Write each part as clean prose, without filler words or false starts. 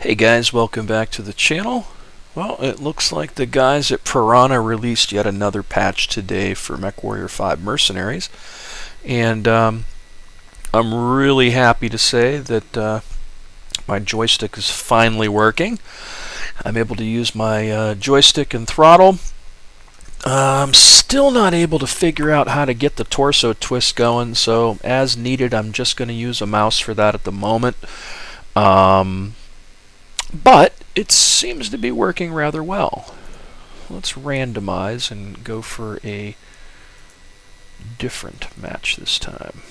Hey guys, welcome back to the channel. Well, it looks like the guys at Piranha released yet another patch today for Mechwarrior 5 Mercenaries, and I'm really happy to say that my joystick is finally working. I'm able to use my joystick and throttle. I'm still not able to figure out how to get the torso twist going, so as needed I'm just going to use a mouse for that at the moment. But it seems to be working rather well. Let's randomize and go for a different match this time.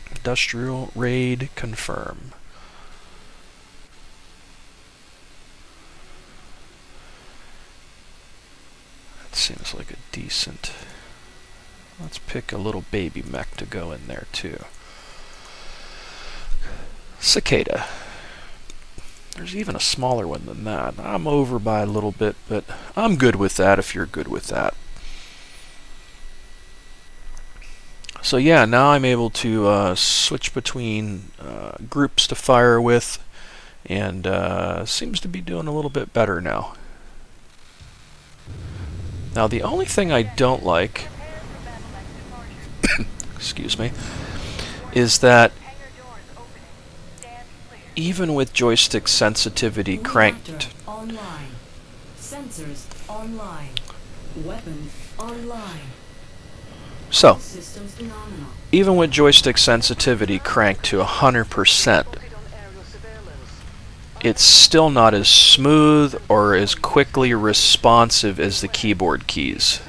Industrial raid confirm. That seems like a decent... Let's pick a little baby mech to go in there too. Cicada. There's even a smaller one than that. I'm over by a little bit, but I'm good with that if you're good with that. So yeah, now I'm able to switch between groups to fire with, and seems to be doing a little bit better now. Now the only thing I don't like, excuse me, is that even with joystick sensitivity cranked, online. Sensors online. Weapon online. so Systems phenomenal. even with joystick sensitivity cranked to 100%, it's still not as smooth or as quickly responsive as the keyboard keys.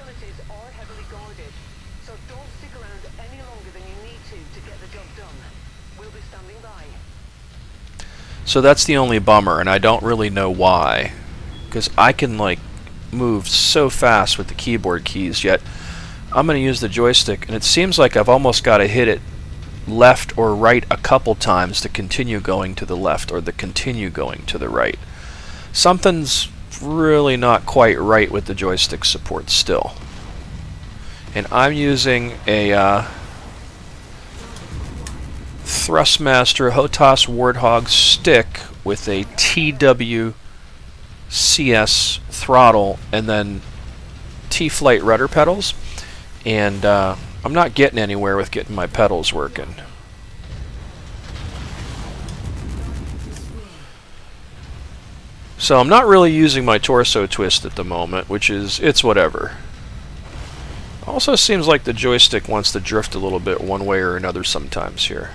So that's the only bummer, and I don't really know why, because I can like move so fast with the keyboard keys, yet I'm going to use the joystick, and it seems like I've almost got to hit it left or right a couple times to continue going to the left or to continue going to the right. Something's really not quite right with the joystick support still. And I'm using a Thrustmaster HOTAS Warthog stick with a TWCS throttle and then T-Flight rudder pedals, and I'm not getting anywhere with getting my pedals working. So I'm not really using my torso twist at the moment, which is, it's whatever. Also seems like the joystick wants to drift a little bit one way or another sometimes here.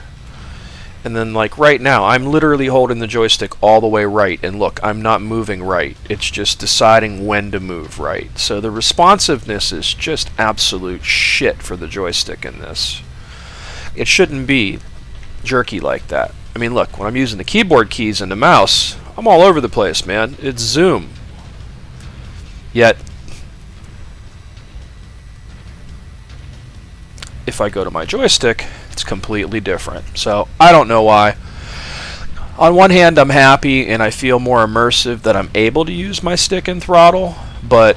And then like right now, I'm literally holding the joystick all the way right, and look, I'm not moving right. It's just deciding when to move right. So the responsiveness is just absolute shit for the joystick in this. It shouldn't be jerky like that. I mean, look, when I'm using the keyboard keys and the mouse, I'm all over the place, man. It's zoom. Yet, if I go to my joystick, it's completely different. So I don't know why. On one hand, I'm happy and I feel more immersive that I'm able to use my stick and throttle, but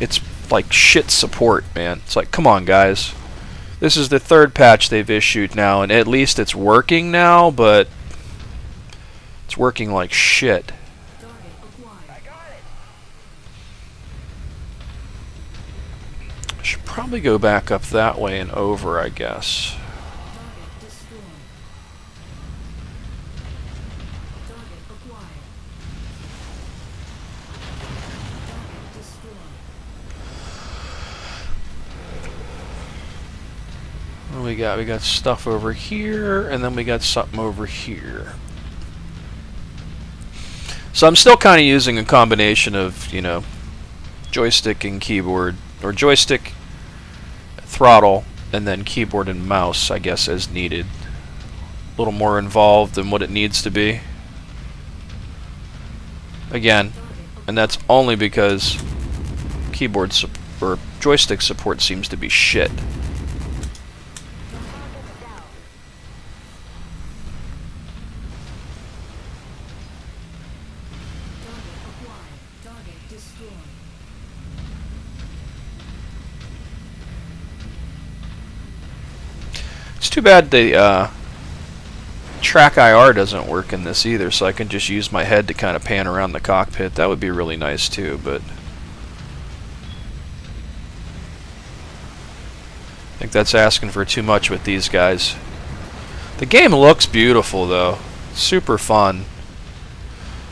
it's like shit support, man. It's like, come on guys. This is the third patch they've issued now, and at least it's working now, but it's working like shit. I should probably go back up that way and over, I guess. What do we got? We got stuff over here, and then we got something over here. So I'm still kind of using a combination of, you know, joystick and keyboard, or joystick, throttle, and then keyboard and mouse, I guess, as needed. A little more involved than what it needs to be. Again, and that's only because keyboard or joystick support seems to be shit. It's too bad they track IR doesn't work in this either, so I can just use my head to kind of pan around the cockpit. That would be really nice too, but I think that's asking for too much with these guys. The game looks beautiful though. Super fun.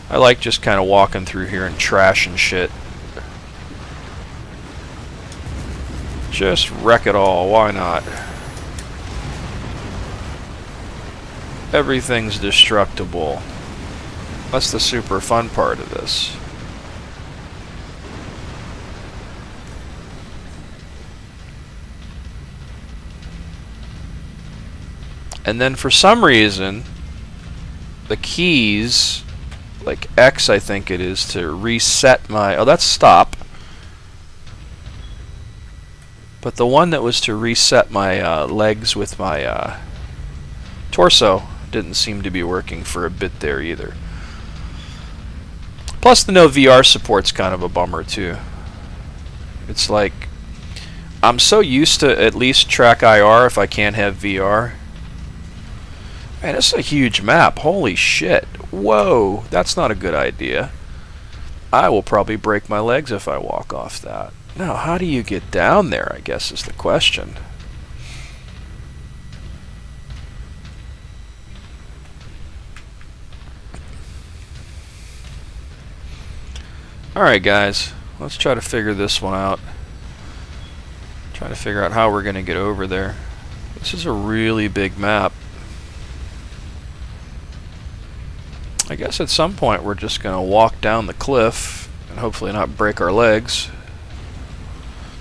I like just kind of walking through here and trashing shit. Just wreck it all, why not? Everything's destructible. That's the super fun part of this. And then for some reason, the keys, like X I think it is, to reset my... Oh, that's stop. But the one that was to reset my legs with my torso didn't seem to be working for a bit there either. Plus the no VR support's kind of a bummer too. It's like, I'm so used to at least track IR if I can't have VR. Man, it's a huge map. Holy shit. Whoa, that's not a good idea. I will probably break my legs if I walk off that. Now, how do you get down there, I guess, is the question. Alright, guys. Let's try to figure this one out. Try to figure out how we're going to get over there. This is a really big map. I guess at some point we're just going to walk down the cliff and hopefully not break our legs.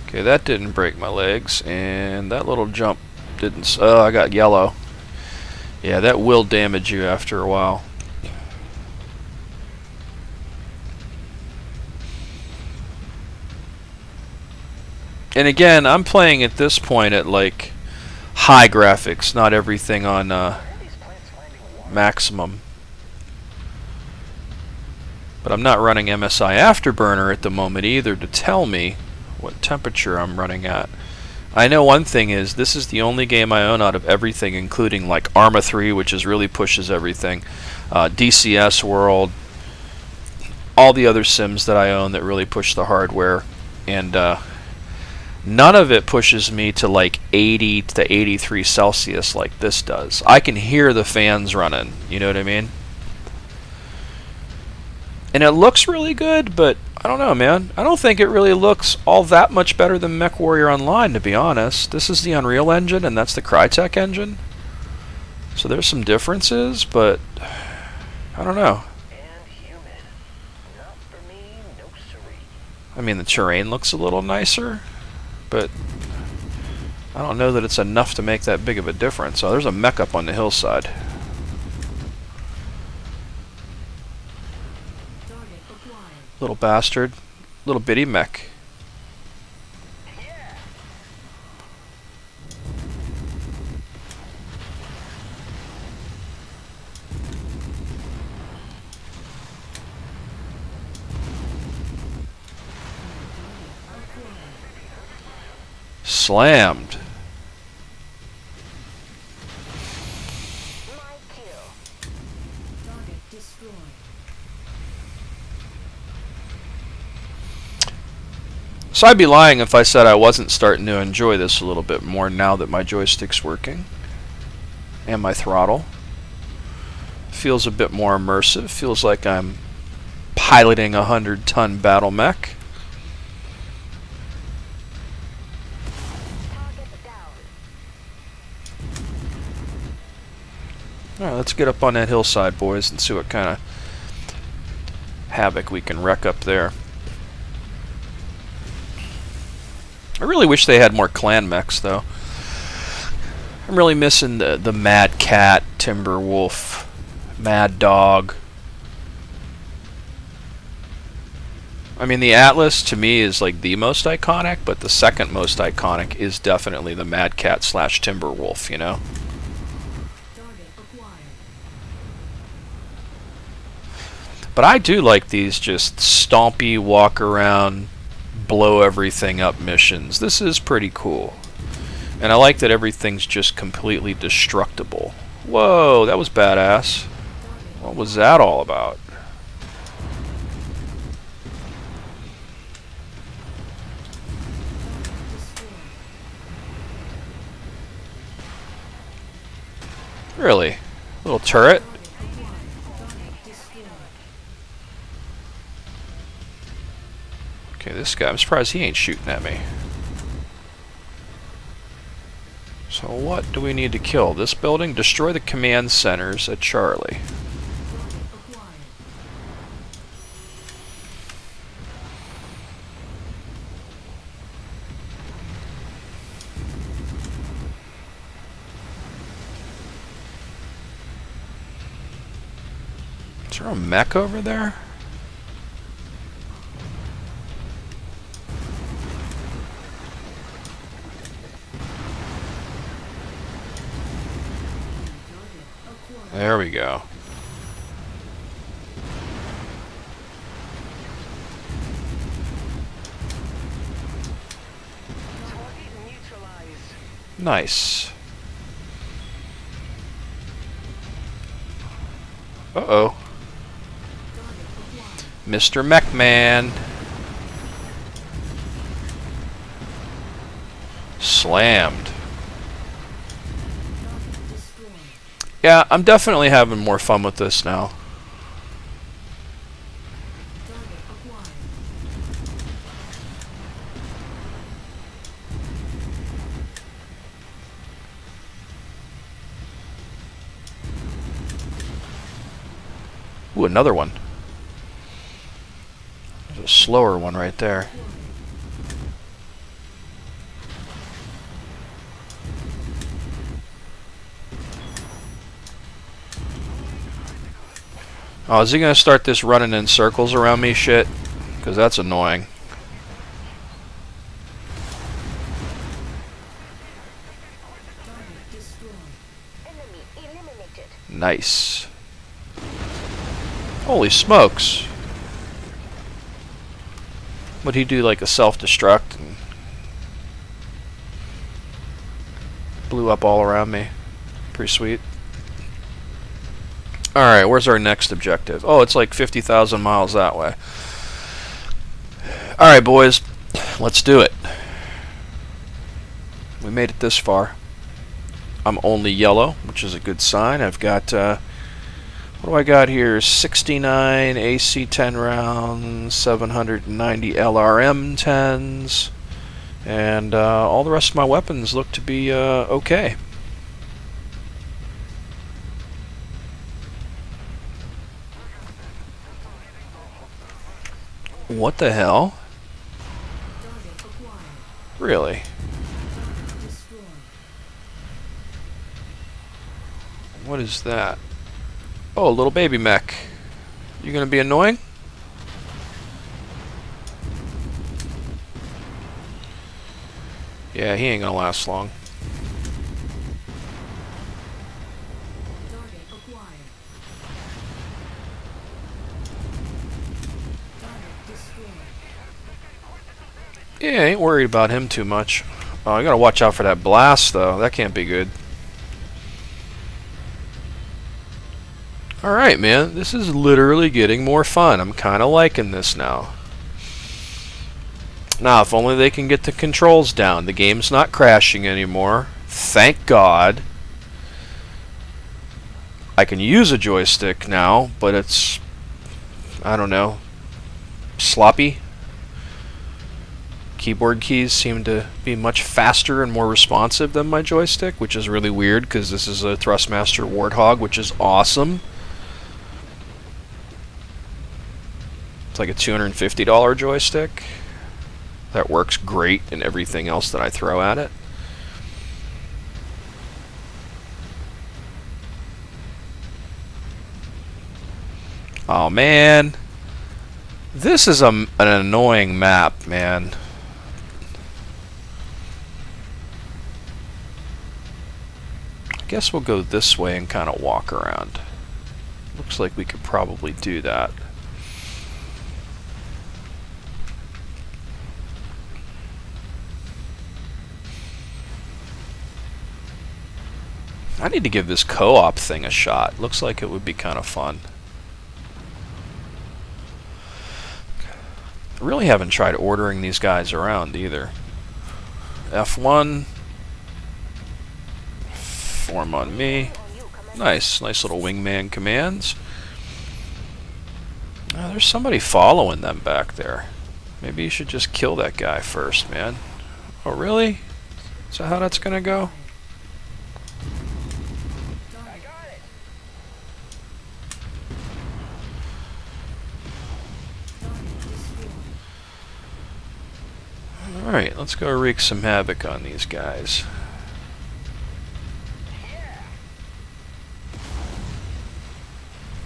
Okay, that didn't break my legs, and that little jump didn't... Oh, I got yellow. Yeah, that will damage you after a while. And again, I'm playing at this point at like high graphics, not everything on maximum. But I'm not running MSI Afterburner at the moment either to tell me what temperature I'm running at. I know one thing is, this is the only game I own out of everything, including like Arma 3, which is really pushes everything, DCS World, all the other sims that I own that really push the hardware, and none of it pushes me to like 80 to 83 Celsius like this does. I can hear the fans running, you know what I mean? And it looks really good, but I don't know, man. I don't think it really looks all that much better than Mechwarrior Online, to be honest. This is the Unreal Engine, and that's the Crytek engine. So there's some differences, but I don't know. I mean, the terrain looks a little nicer, but I don't know that it's enough to make that big of a difference. Oh, there's a mech up on the hillside. Little bastard. Little bitty mech. Slammed. So I'd be lying if I said I wasn't starting to enjoy this a little bit more now that my joystick's working. And my throttle. Feels a bit more immersive. Feels like I'm piloting a 100-ton Battlemech. Alright, let's get up on that hillside, boys, and see what kind of havoc we can wreck up there. I really wish they had more clan mechs, though. I'm really missing the Mad Cat, Timber Wolf, Mad Dog. I mean, the Atlas, to me, is like the most iconic, but the second most iconic is definitely the Mad Cat / Timber Wolf, you know? But I do like these just stompy, walk around, blow everything up missions. This is pretty cool. And I like that everything's just completely destructible, Whoa, that was badass. What was that all about? Really? Little turret? Okay, this guy, I'm surprised he ain't shooting at me. So what do we need to kill? This building? Destroy the command centers at Charlie. Is there a mech over there? There we go. Nice. Uh-oh. Mr. Mechman. Slammed. Yeah, I'm definitely having more fun with this now. Ooh, another one. There's a slower one right there. Oh, is he gonna start this running in circles around me shit? Because that's annoying. Nice. Holy smokes. Would he do like a self-destruct and blew up all around me? Pretty sweet. Alright, where's our next objective? Oh, it's like 50,000 miles that way. Alright, boys. Let's do it. We made it this far. I'm only yellow, which is a good sign. I've got, what do I got here? 69 AC-10 rounds, 790 LRM-10s, and all the rest of my weapons look to be okay. What the hell? Really? What is that? Oh, a little baby mech. You gonna be annoying? Yeah, he ain't gonna last long. Yeah, I ain't worried about him too much. Oh, I gotta watch out for that blast, though. That can't be good. Alright, man. This is literally getting more fun. I'm kind of liking this now. Now, if only they can get the controls down. The game's not crashing anymore. Thank God. I can use a joystick now, but it's, I don't know, sloppy. Keyboard keys seem to be much faster and more responsive than my joystick, which is really weird because this is a Thrustmaster Warthog, which is awesome. It's like a $250 joystick that works great in everything else that I throw at it. Oh man, this is an annoying map, man. I guess we'll go this way and kind of walk around. Looks like we could probably do that. I need to give this co-op thing a shot. Looks like it would be kind of fun. I really haven't tried ordering these guys around either. F1. Form on me. Nice little wingman commands. Oh, there's somebody following them back there. Maybe you should just kill that guy first, man. Oh, really? Is that how that's gonna go? Alright, let's go wreak some havoc on these guys.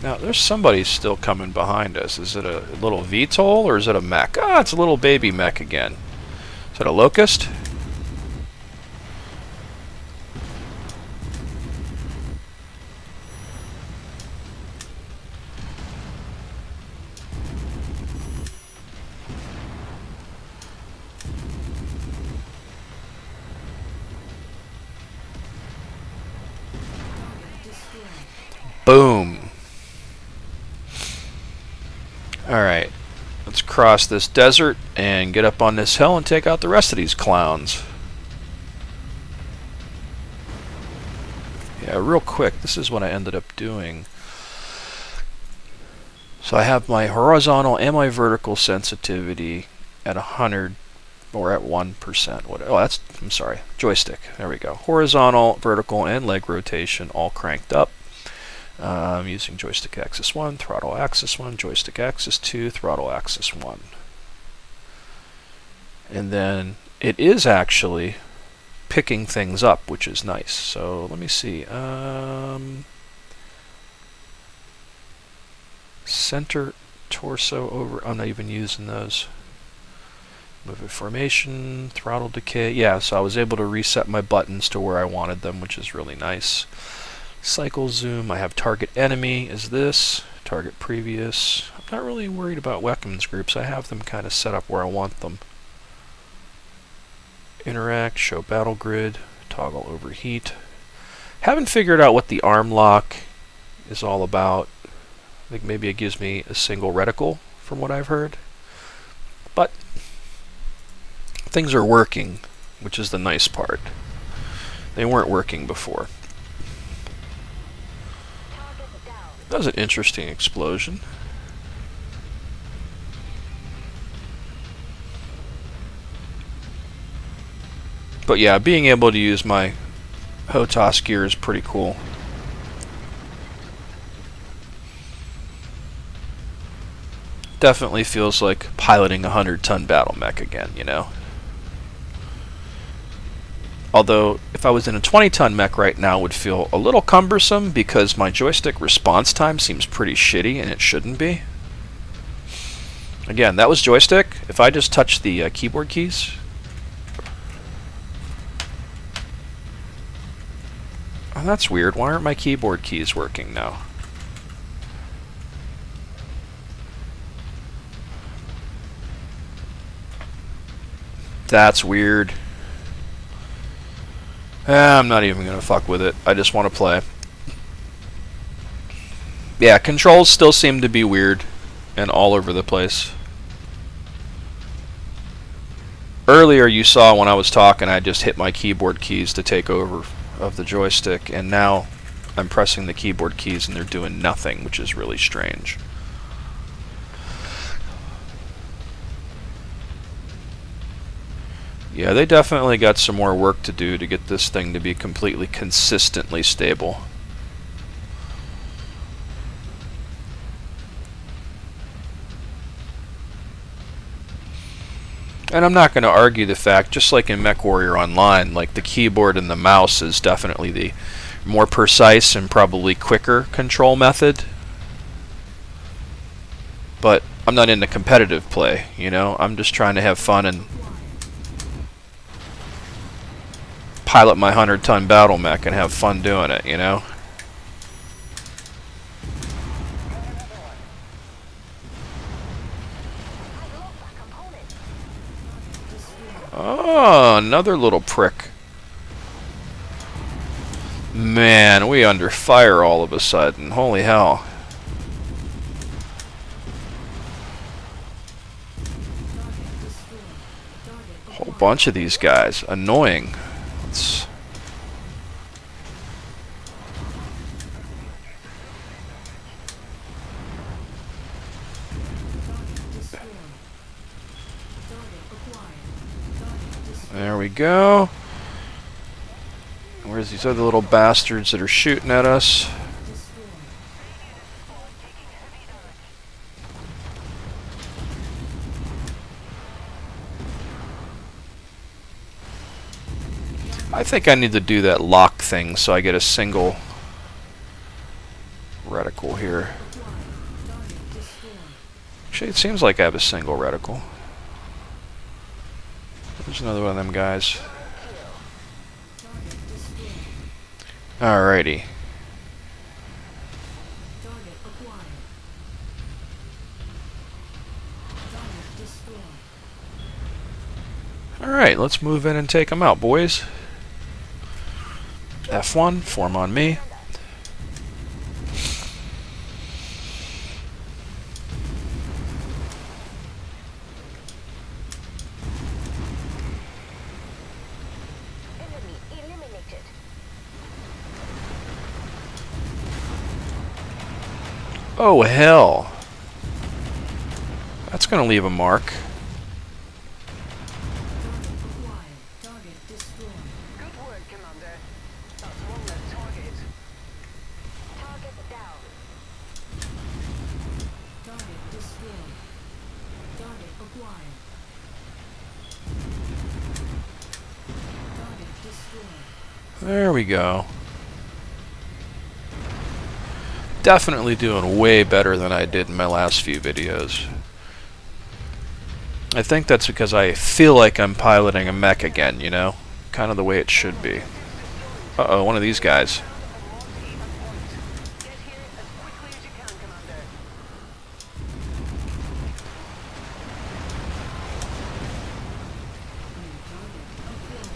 Now, there's somebody still coming behind us. Is it a little VTOL or is it a mech? Ah, it's a little baby mech again. Is that a locust? Boom. Alright, let's cross this desert and get up on this hill and take out the rest of these clowns. Yeah, real quick, this is what I ended up doing. So I have my horizontal and my vertical sensitivity at 100 or at 1%. Oh, that's, I'm sorry, joystick. There we go. Horizontal, vertical, and leg rotation all cranked up. I'm using joystick axis 1, throttle axis 1, joystick axis 2, throttle axis 1. And then it is actually picking things up, which is nice. So let me see. Center, torso, over. I'm not even using those. Movement formation, throttle decay. Yeah, so I was able to reset my buttons to where I wanted them, which is really nice. Cycle zoom, I have target enemy is this, target previous. I'm not really worried about weapons groups, I have them kind of set up where I want them. Interact, show battle grid, toggle overheat. Haven't figured out what the arm lock is all about. I think maybe it gives me a single reticle from what I've heard. But things are working, which is the nice part. They weren't working before. That was an interesting explosion. But yeah, being able to use my HOTAS gear is pretty cool. Definitely feels like piloting a 100-ton Battlemech again, you know? Although, if I was in a 20-ton mech right now, it would feel a little cumbersome because my joystick response time seems pretty shitty, and it shouldn't be. Again, that was joystick. If I just touch the keyboard keys... Oh, that's weird. Why aren't my keyboard keys working now? That's weird. I'm not even going to fuck with it. I just want to play. Yeah, controls still seem to be weird and all over the place. Earlier you saw when I was talking I just hit my keyboard keys to take over of the joystick, and now I'm pressing the keyboard keys and they're doing nothing, which is really strange. Yeah, they definitely got some more work to do to get this thing to be completely consistently stable. And I'm not going to argue the fact, just like in Mechwarrior Online, like the keyboard and the mouse is definitely the more precise and probably quicker control method. But I'm not into competitive play, you know? I'm just trying to have fun and pilot my 100-ton Battlemech and have fun doing it, you know? Oh, another little prick. Man, we under fire all of a sudden. Holy hell. Whole bunch of these guys. Annoying. It's there we go. Where's these other little bastards that are shooting at us? I think I need to do that lock thing so I get a single reticle here. Actually, it seems like I have a single reticle. There's another one of them guys. Alrighty. Alright, let's move in and take them out, boys. F1, form on me. Oh, hell. That's going to leave a mark. There we go. Definitely doing way better than I did in my last few videos. I think that's because I feel like I'm piloting a mech again, you know? Kind of the way it should be. Uh-oh, one of these guys.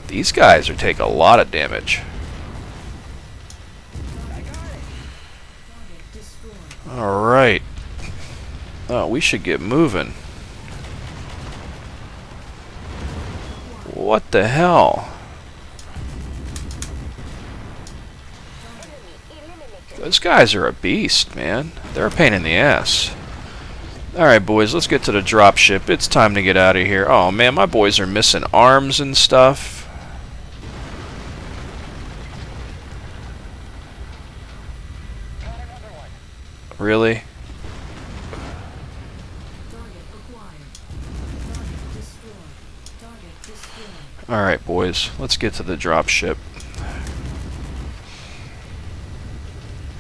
These guys are taking a lot of damage. Alright. Oh, we should get moving. What the hell? Those guys are a beast, man. They're a pain in the ass. Alright, boys, let's get to the dropship. It's time to get out of here. Oh, man, my boys are missing arms and stuff. Really? Alright, boys, let's get to the dropship.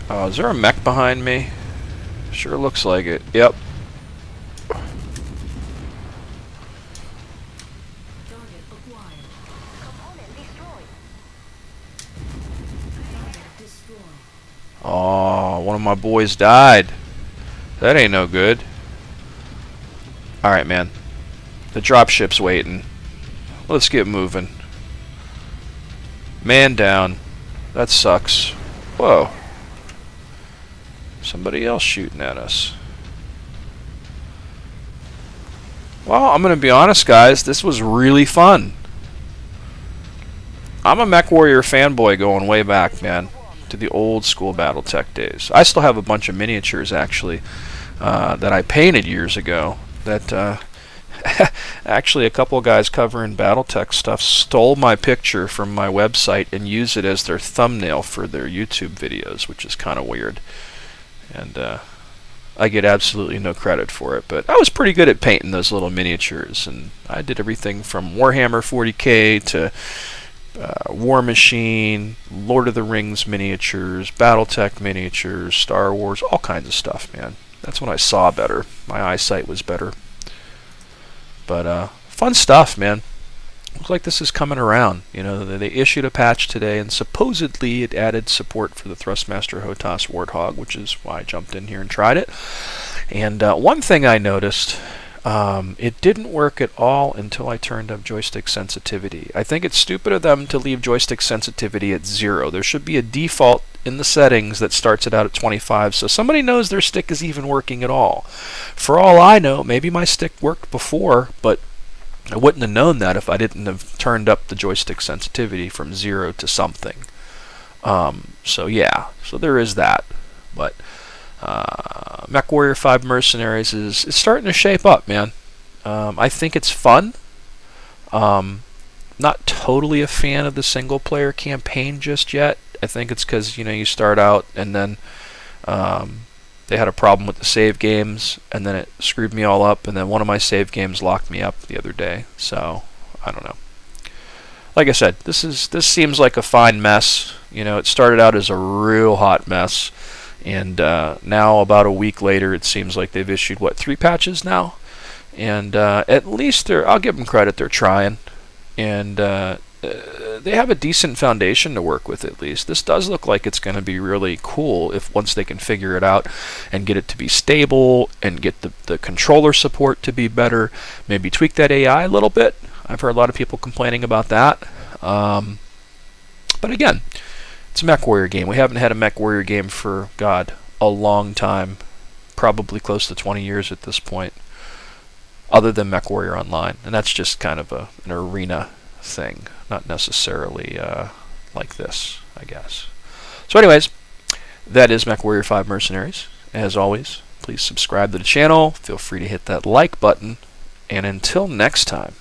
Oh, is there a mech behind me? Sure looks like it. Yep. Oh, one of my boys died. That ain't no good. Alright, man. The dropship's waiting. Let's get moving. Man down. That sucks. Whoa. Somebody else shooting at us. Well, I'm gonna be honest, guys. This was really fun. I'm a Mechwarrior fanboy going way back, man. To the old school Battletech days. I still have a bunch of miniatures, actually, that I painted years ago. That actually a couple of guys covering Battletech stuff stole my picture from my website and used it as their thumbnail for their YouTube videos, which is kind of weird. And I get absolutely no credit for it, but I was pretty good at painting those little miniatures, and I did everything from Warhammer 40K to War Machine, Lord of the Rings miniatures, Battletech miniatures, Star Wars, all kinds of stuff, man. That's when I saw better. My eyesight was better. But fun stuff, man. Looks like this is coming around. You know, they issued a patch today, and supposedly it added support for the Thrustmaster HOTAS Warthog, which is why I jumped in here and tried it. And one thing I noticed, It didn't work at all until I turned up joystick sensitivity. I think it's stupid of them to leave joystick sensitivity at 0. There should be a default in the settings that starts it out at 25, so somebody knows their stick is even working at all. For all I know, maybe my stick worked before, but I wouldn't have known that if I didn't have turned up the joystick sensitivity from 0 to something. So yeah, so there is that. But Mechwarrior 5 Mercenaries it's starting to shape up, man. I think it's fun. Not totally a fan of the single player campaign just yet. I think it's because you start out and then they had a problem with the save games, and then it screwed me all up, and then one of my save games locked me up the other day. So I don't know. Like I said, this seems like a fine mess. It started out as a real hot mess, and now about a week later, it seems like they've issued 3 patches now, and at least I'll give them credit, they're trying, and they have a decent foundation to work with. At least this does look like it's going to be really cool once they can figure it out and get it to be stable and get the controller support to be better, maybe tweak that AI a little bit. I've heard a lot of people complaining about that. But again, it's a Mechwarrior game. We haven't had a Mechwarrior game for, God, a long time. Probably close to 20 years at this point. Other than Mechwarrior Online. And that's just kind of an arena thing. Not necessarily like this, I guess. So anyways, that is Mechwarrior 5 Mercenaries. As always, please subscribe to the channel. Feel free to hit that like button. And until next time,